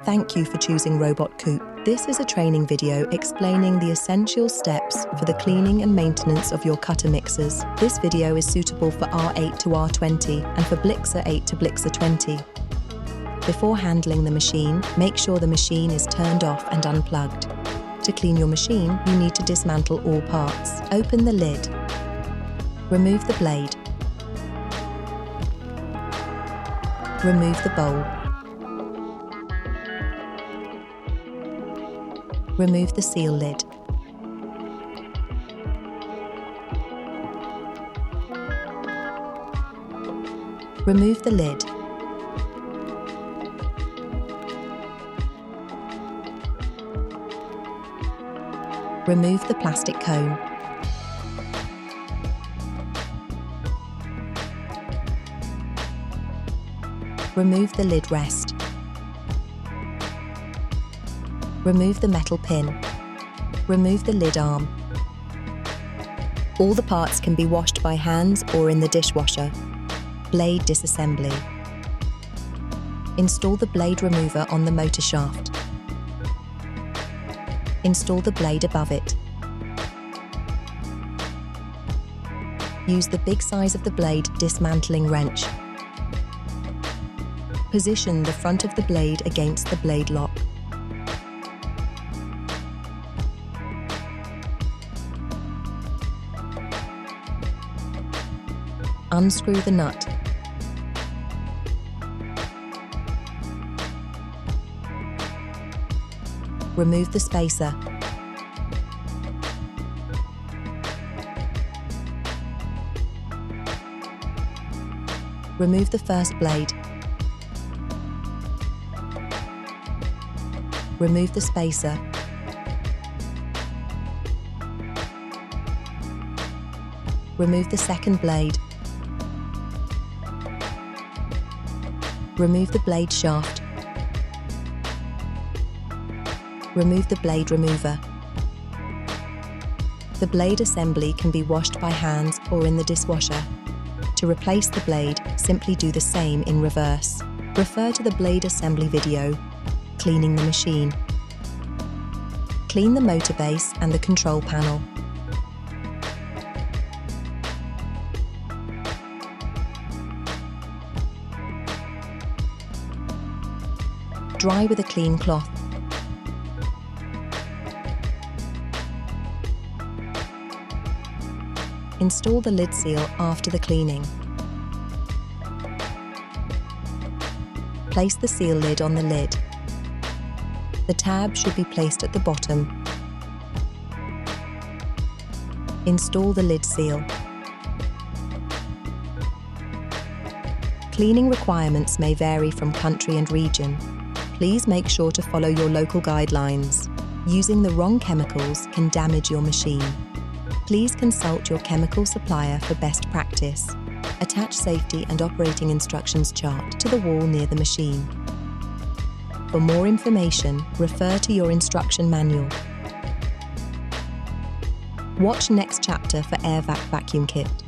Thank you for choosing Robot-Coupe. This is a training video explaining the essential steps for the cleaning and maintenance of your cutter mixers. This video is suitable for R8 to R20 and for Blixer 8 to Blixer 20. Before handling the machine, make sure the machine is turned off and unplugged. To clean your machine, you need to dismantle all parts. Open the lid. Remove the blade. Remove the bowl. Remove the seal lid. Remove the lid. Remove the plastic cone. Remove the lid rest. Remove the metal pin. Remove the lid arm. All the parts can be washed by hands or in the dishwasher. Blade disassembly. Install the blade remover on the motor shaft. Install the blade above it. Use the big size of the blade dismantling wrench. Position the front of the blade against the blade lock. Unscrew the nut. Remove the spacer. Remove the first blade. Remove the spacer. Remove the second blade. Remove the blade shaft. Remove the blade remover. The blade assembly can be washed by hands or in the dishwasher. To replace the blade, simply do the same in reverse. Refer to the blade assembly video, Cleaning the Machine. Clean the motor base and the control panel. Dry with a clean cloth. Install the lid seal after the cleaning. Place the seal lid on the lid. The tab should be placed at the bottom. Install the lid seal. Cleaning requirements may vary from country and region. Please make sure to follow your local guidelines. Using the wrong chemicals can damage your machine. Please consult your chemical supplier for best practice. Attach safety and operating instructions chart to the wall near the machine. For more information, refer to your instruction manual. Watch next chapter for air vac vacuum kit.